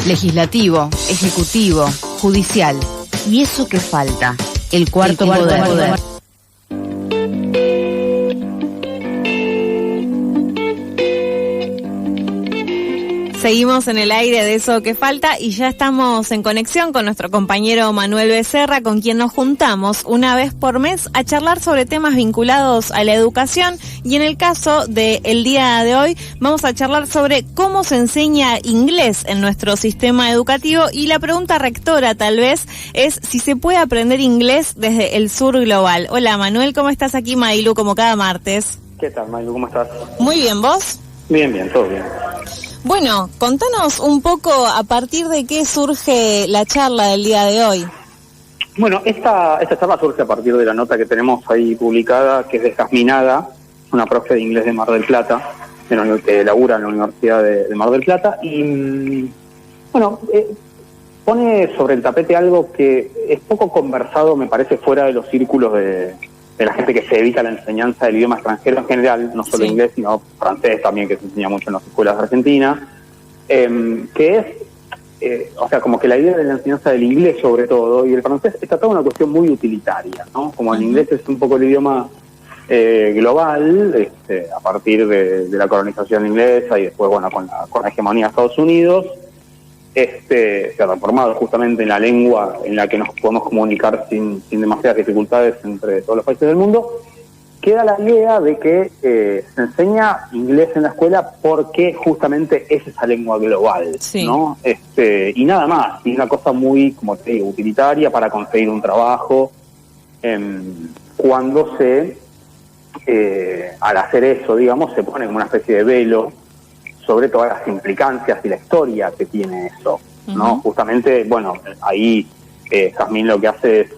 Legislativo, ejecutivo, judicial. ¿Y eso qué falta? El cuarto poder. Seguimos en el aire de eso que falta y ya estamos en conexión con nuestro compañero Manuel Becerra, con quien nos juntamos una vez por mes a charlar sobre temas vinculados a la educación, y en el caso del día de hoy vamos a charlar sobre cómo se enseña inglés en nuestro sistema educativo, y la pregunta rectora tal vez es si se puede aprender inglés desde el sur global. Hola Manuel, ¿cómo estás? Aquí Mailu, como cada martes. ¿Qué tal, Mailu? ¿Cómo estás? Muy bien, ¿vos? Bien, todo bien. Bueno, contanos un poco a partir de qué surge la charla del día de hoy. Bueno, esta charla surge a partir de la nota que tenemos ahí publicada, que es de Jasminada, una profe de inglés de Mar del Plata, que labura en la Universidad de Mar del Plata, y bueno, pone sobre el tapete algo que es poco conversado, me parece, fuera de los círculos de la gente que se dedica a la enseñanza del idioma extranjero en general, no solo inglés, sino francés también, que se enseña mucho en las escuelas de Argentina, que es, o sea, como que la idea de la enseñanza del inglés sobre todo, y el francés, está toda una cuestión muy utilitaria, ¿no? Como el inglés es un poco el idioma global, a partir de la colonización inglesa y después, bueno, con la hegemonía de Estados Unidos, se ha transformado justamente en la lengua en la que nos podemos comunicar sin demasiadas dificultades entre todos los países del mundo. Queda la idea de que se enseña inglés en la escuela porque justamente es esa lengua global, ¿no? Y nada más, y es una cosa muy, como te digo, utilitaria para conseguir un trabajo, cuando al hacer eso, digamos, se pone como una especie de velo sobre todas las implicancias y la historia que tiene eso, ¿no? Justamente, bueno, ahí Jazmín lo que hace es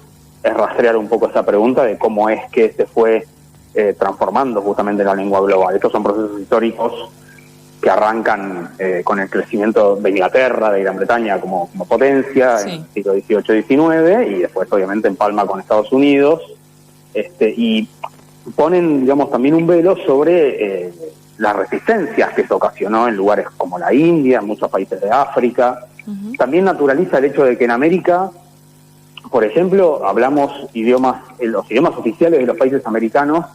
rastrear un poco esa pregunta de cómo es que se fue transformando justamente la lengua global. Estos son procesos históricos que arrancan con el crecimiento de Inglaterra, de Gran Bretaña como potencia en el siglo XVIII-XIX, y después obviamente empalma con Estados Unidos, y ponen, digamos, también un velo sobre las resistencias que se ocasionó en lugares como la India, en muchos países de África. También naturaliza el hecho de que en América, por ejemplo, hablamos los idiomas oficiales de los países americanos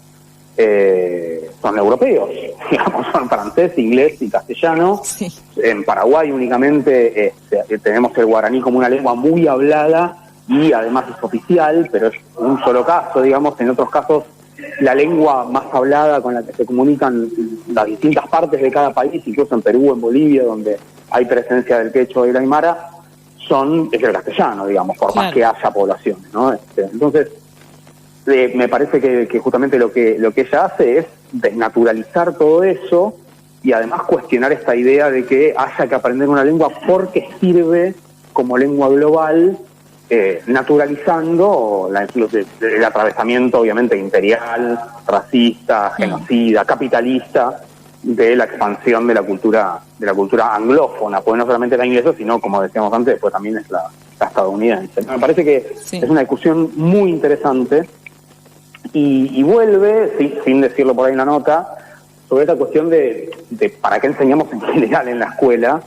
son europeos, digamos, son francés, inglés y castellano. En Paraguay únicamente tenemos el guaraní como una lengua muy hablada y además es oficial, pero es un solo caso, digamos. En otros casos, la lengua más hablada con la que se comunican las distintas partes de cada país, incluso en Perú, en Bolivia, donde hay presencia del quechua y la aymara, es el castellano, digamos, por más que haya poblaciones, ¿no? Entonces, me parece que justamente lo que ella hace es desnaturalizar todo eso y además cuestionar esta idea de que haya que aprender una lengua porque sirve como lengua global, naturalizando el atravesamiento obviamente imperial, racista, genocida, capitalista de la expansión de la cultura anglófona, porque no solamente la inglesa, sino, como decíamos antes, pues también es la estadounidense. Me parece que es una discusión muy interesante y vuelve, sin decirlo por ahí en la nota, sobre esta cuestión de para qué enseñamos en general en la escuela,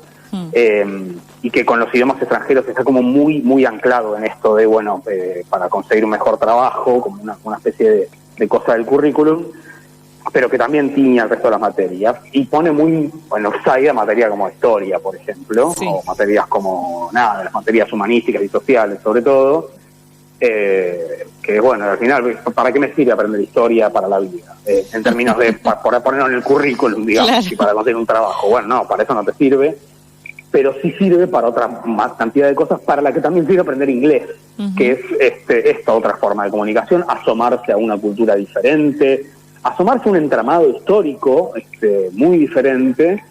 y que con los idiomas extranjeros está como muy anclado en esto de, bueno, para conseguir un mejor trabajo, como una especie de cosa del currículum, pero que también tiñe al resto de las materias, y pone muy en offside a materia como historia, por ejemplo, o materias como, las materias humanísticas y sociales, sobre todo, que bueno, al final, ¿para qué me sirve aprender historia para la vida? En términos de, para ponerlo en el currículum, digamos, y para conseguir un trabajo. Bueno, no, para eso no te sirve, pero sí sirve para otra más cantidad de cosas, para la que también sirve aprender inglés, que es esta otra forma de comunicación, asomarse a una cultura diferente, asomarse a un entramado histórico muy diferente,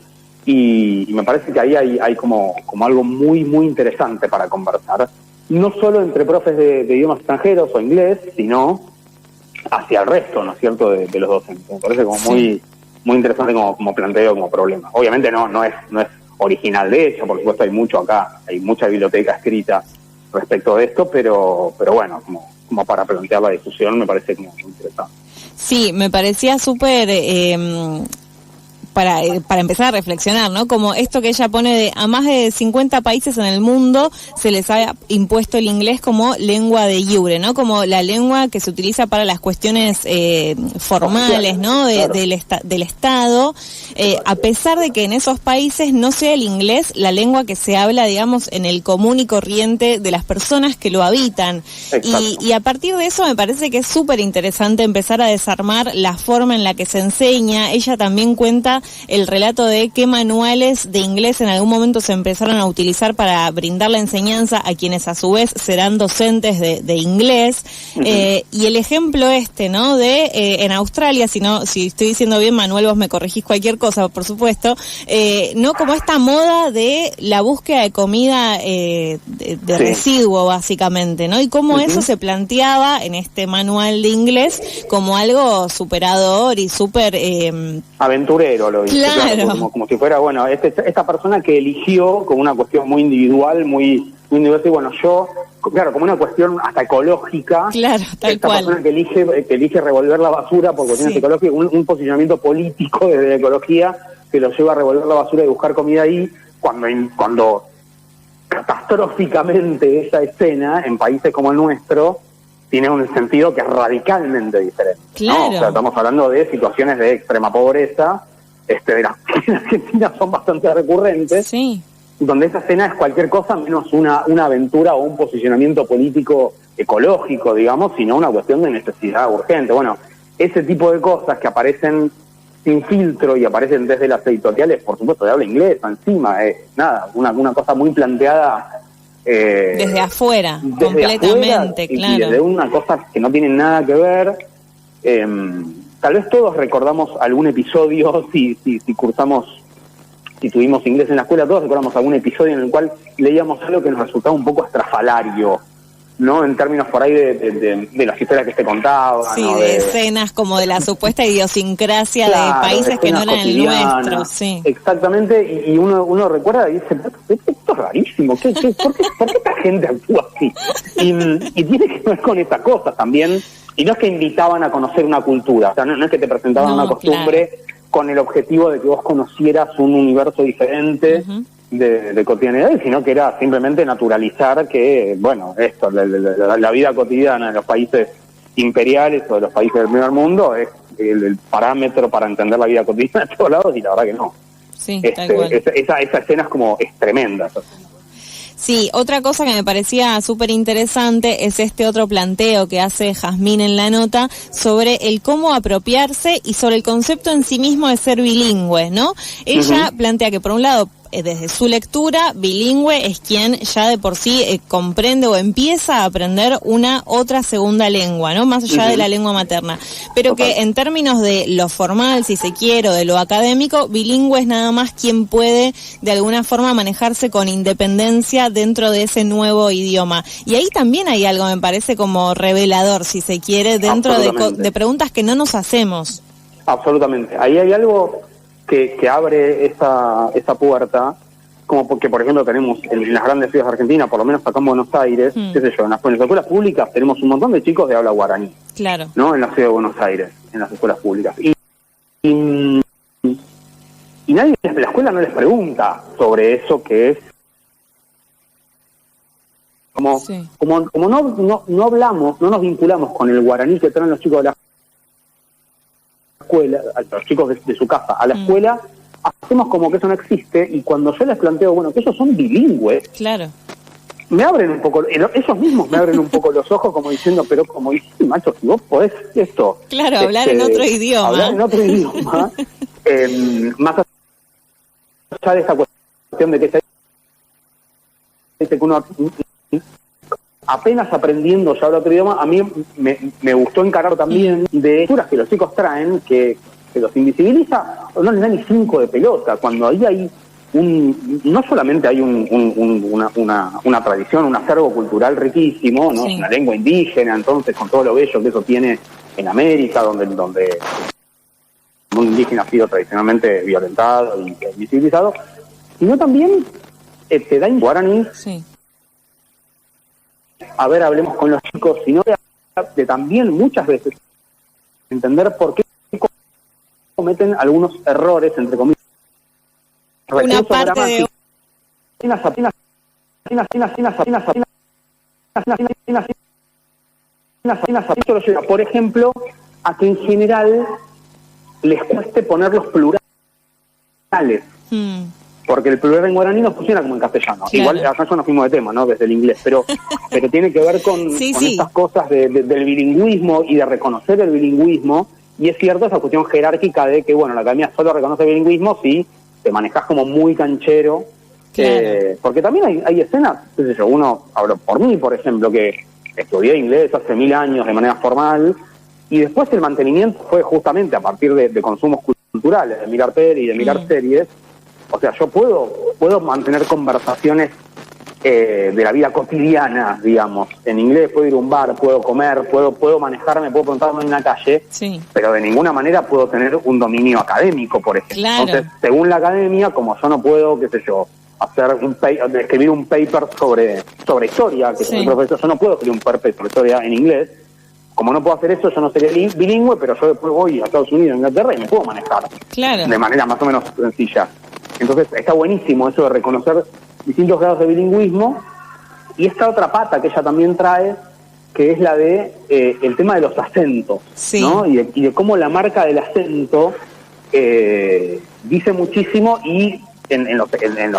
y me parece que ahí hay como algo muy interesante para conversar, no solo entre profes de idiomas extranjeros o inglés, sino hacia el resto, ¿no es cierto?, de los docentes. Me parece como muy interesante como planteo, como problema. Obviamente no es original de ella, por supuesto hay mucho acá, hay mucha biblioteca escrita respecto de esto, pero bueno, como para plantear la discusión me parece como muy interesante. Sí, me parecía súper para empezar a reflexionar, ¿no? Como esto que ella pone de a más de 50 países en el mundo se les ha impuesto el inglés como lengua de iure, ¿no? Como la lengua que se utiliza para las cuestiones formales, ¿no? Del Estado, a pesar de que en esos países no sea el inglés la lengua que se habla, digamos, en el común y corriente de las personas que lo habitan. Y a partir de eso me parece que es súper interesante empezar a desarmar la forma en la que se enseña. Ella también cuenta el relato de qué manuales de inglés en algún momento se empezaron a utilizar para brindar la enseñanza a quienes a su vez serán docentes de inglés. Y el ejemplo ¿no? De en Australia, si estoy diciendo bien, Manuel, vos me corregís cualquier cosa, por supuesto, ¿no? Como esta moda de la búsqueda de comida de residuo, básicamente, ¿no? Y cómo eso se planteaba en este manual de inglés como algo superador y súper... aventurero, lo dice. Claro. Como si fuera, bueno, esta persona que eligió como una cuestión muy individual, muy individual, y bueno, yo, claro, como una cuestión hasta ecológica. Claro, tal esta cual. Persona que elige revolver la basura por cuestiones ecológicas, un posicionamiento político desde la ecología que lo lleva a revolver la basura y buscar comida ahí, cuando catastróficamente esa escena en países como el nuestro tiene un sentido que es radicalmente diferente. Claro. ¿No? O sea, estamos hablando de situaciones de extrema pobreza, de las que en Argentina son bastante recurrentes, donde esa escena es cualquier cosa menos una aventura o un posicionamiento político ecológico, digamos, sino una cuestión de necesidad urgente. Bueno, ese tipo de cosas que aparecen sin filtro y aparecen desde las editoriales, por supuesto, de habla inglesa encima, una cosa muy planteada desde afuera, completamente, claro. Y desde una cosa que no tiene nada que ver. Tal vez todos recordamos algún episodio, si tuvimos inglés en la escuela, todos recordamos algún episodio en el cual leíamos algo que nos resultaba un poco estrafalario, ¿no? En términos por ahí de las historias que se contaban. Sí, ¿no? de escenas como de la supuesta idiosincrasia de países que no eran el nuestro, sí. Exactamente, y uno recuerda y dice, esto es rarísimo, ¿por qué esta gente actúa así? Y tiene que ver con estas cosas también, y no es que invitaban a conocer una cultura, o sea, no es que te presentaban una costumbre con el objetivo de que vos conocieras un universo diferente de cotidianidad, sino que era simplemente naturalizar que, bueno, la vida cotidiana de los países imperiales o de los países del primer mundo es el parámetro para entender la vida cotidiana de todos lados, y la verdad que no. Sí, tal cual. Esa escena es tremenda. Sí, otra cosa que me parecía súper interesante es este otro planteo que hace Jazmín en la nota sobre el cómo apropiarse y sobre el concepto en sí mismo de ser bilingüe, ¿no? Ella plantea que, por un lado, desde su lectura, bilingüe es quien ya de por sí comprende o empieza a aprender una otra segunda lengua, ¿no? Más allá de la lengua materna. Pero que en términos de lo formal, si se quiere, o de lo académico, bilingüe es nada más quien puede de alguna forma manejarse con independencia dentro de ese nuevo idioma. Y ahí también hay algo, me parece, como revelador, si se quiere, dentro de preguntas que no nos hacemos. Absolutamente. Ahí hay algo que abre esa puerta, como porque, por ejemplo, tenemos en las grandes ciudades de Argentina, por lo menos acá en Buenos Aires, qué sé yo, en las escuelas públicas tenemos un montón de chicos de habla guaraní. Claro. ¿No? En la ciudad de Buenos Aires, en las escuelas públicas. Y nadie de la escuela no les pregunta sobre eso que es. Como no hablamos, no nos vinculamos con el guaraní que traen los chicos de la escuela, a los chicos de su casa a la escuela, hacemos como que eso no existe, y cuando yo les planteo, bueno, que ellos son bilingües, claro, me abren un poco, ellos mismos me abren un poco los ojos como diciendo, pero como dice, macho, si vos podés esto... Claro, hablar en otro idioma. Hablar en otro idioma, más allá de esta cuestión de que uno apenas aprendiendo ya habla otro idioma, a mí me gustó encarar también de lecturas que los chicos traen, que los invisibiliza, o no les da ni 5 de pelota, cuando ahí hay no solamente hay una tradición, un acervo cultural riquísimo, ¿no? Es una lengua indígena, entonces con todo lo bello que eso tiene en América, donde el mundo indígena ha sido tradicionalmente violentado y invisibilizado, sino también te da en guaraní. Sí. A ver, hablemos con los chicos, sino de también muchas veces entender por qué cometen algunos errores, entre comillas. Una parte de... Esto lo lleva, por ejemplo, a que en general les cueste poner los plurales. Porque el plural en guaraní no funciona como en castellano. Claro. Igual acá ya nos fuimos de tema, ¿no? Desde el inglés, pero tiene que ver con estas cosas del bilingüismo y de reconocer el bilingüismo. Y es cierto esa cuestión jerárquica de que, bueno, la academia solo reconoce el bilingüismo si te manejas como muy canchero. Claro. Porque también hay escenas, qué sé yo, uno, hablo por mí, por ejemplo, que estudié inglés hace 1000 años de manera formal, y después el mantenimiento fue justamente a partir de consumos culturales, de mirar tele y de mirar series. O sea, yo puedo mantener conversaciones de la vida cotidiana, digamos. En inglés puedo ir a un bar, puedo comer, puedo manejarme, puedo preguntarme en una calle, pero de ninguna manera puedo tener un dominio académico, por ejemplo. Claro. Entonces, según la academia, como yo no puedo, qué sé yo, escribir un paper sobre historia, que soy profesor, yo no puedo escribir un paper sobre historia en inglés. Como no puedo hacer eso, yo no seré bilingüe, pero yo después voy a Estados Unidos, a Inglaterra, y me puedo manejar de manera más o menos sencilla. Entonces está buenísimo eso de reconocer distintos grados de bilingüismo. Y esta otra pata que ella también trae, que es la de el tema de los acentos, ¿no? Y de cómo la marca del acento dice muchísimo, y en los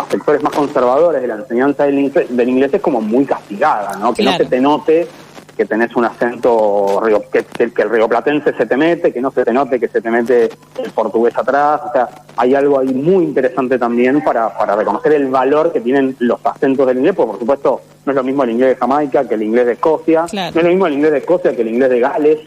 sectores más conservadores de la enseñanza del inglés es como muy castigada, ¿no? Que no se te note que tenés un acento, que el rioplatense se te mete, que no se te note que se te mete el portugués atrás. O sea, hay algo ahí muy interesante también para reconocer el valor que tienen los acentos del inglés, porque por supuesto no es lo mismo el inglés de Jamaica que el inglés de Escocia, no es lo mismo el inglés de Escocia que el inglés de Gales.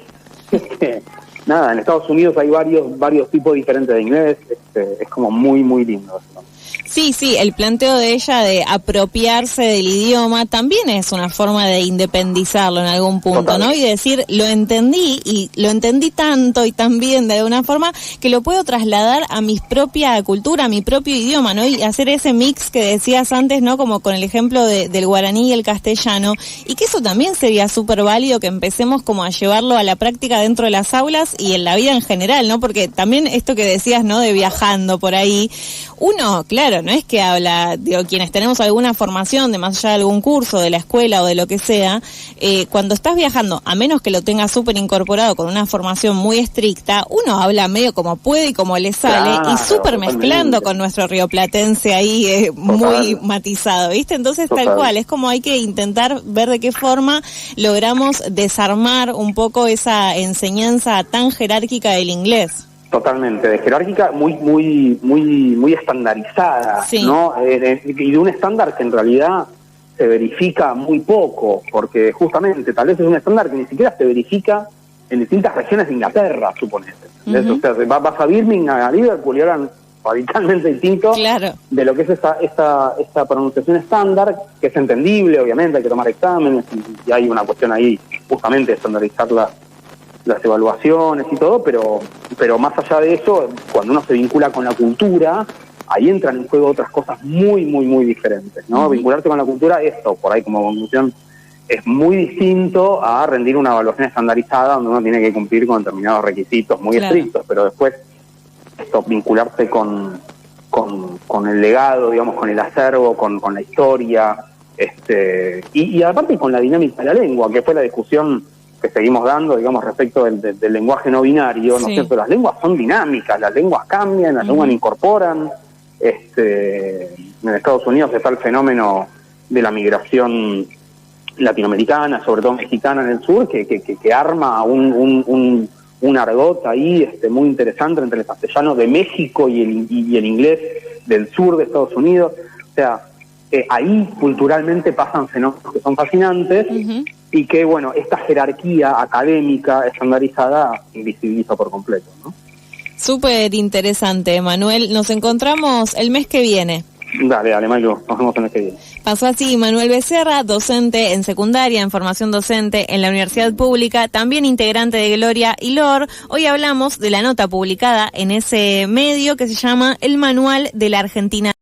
Nada, en Estados Unidos hay varios tipos diferentes de inglés, es como muy, muy lindo eso. Sí, el planteo de ella de apropiarse del idioma también es una forma de independizarlo en algún punto, total, ¿no? Y decir, lo entendí tanto y tan bien de alguna forma que lo puedo trasladar a mi propia cultura, a mi propio idioma, ¿no? Y hacer ese mix que decías antes, ¿no? Como con el ejemplo del guaraní y el castellano, y que eso también sería súper válido que empecemos como a llevarlo a la práctica dentro de las aulas y en la vida en general, ¿no? Porque también esto que decías, ¿no? De viajando por ahí, uno, claro, no es que habla, digo, quienes tenemos alguna formación de más allá de algún curso de la escuela o de lo que sea, cuando estás viajando, a menos que lo tengas súper incorporado con una formación muy estricta, uno habla medio como puede y como le sale, y súper mezclando con nuestro rioplatense ahí muy matizado, ¿viste? Entonces tal cual, es como hay que intentar ver de qué forma logramos desarmar un poco esa enseñanza tan jerárquica del inglés. Totalmente, de jerárquica muy estandarizada, ¿no? Y de un estándar que en realidad se verifica muy poco, porque justamente tal vez es un estándar que ni siquiera se verifica en distintas regiones de Inglaterra, suponete. O sea, vas a Birmingham, a Liverpool, y eran radicalmente distintos de lo que es esta pronunciación estándar, que es entendible, obviamente, hay que tomar exámenes, y hay una cuestión ahí justamente de estandarizar las evaluaciones y todo, pero más allá de eso, cuando uno se vincula con la cultura, ahí entran en juego otras cosas muy diferentes, ¿no? Vincularse con la cultura, esto, por ahí como conclusión, es muy distinto a rendir una evaluación estandarizada donde uno tiene que cumplir con determinados requisitos muy estrictos, pero después esto, vincularse con el legado, digamos, con el acervo, con la historia, y aparte con la dinámica de la lengua, que fue la discusión que seguimos dando, digamos, respecto del lenguaje no binario, ¿no es cierto? Las lenguas son dinámicas, las lenguas cambian, las lenguas incorporan. En Estados Unidos está el fenómeno de la migración latinoamericana, sobre todo mexicana en el sur, que arma un argot ahí muy interesante entre el castellano de México y el inglés del sur de Estados Unidos. O sea, ahí culturalmente pasan fenómenos que son fascinantes, y que, bueno, esta jerarquía académica estandarizada invisibiliza por completo, ¿no? Súper interesante, Manuel. Nos encontramos el mes que viene. Dale, Malu, nos vemos el mes que viene. Pasó así Manuel Becerra, docente en secundaria, en formación docente en la Universidad Pública, también integrante de Gloria y Lor. Hoy hablamos de la nota publicada en ese medio que se llama El Manual de la Argentina.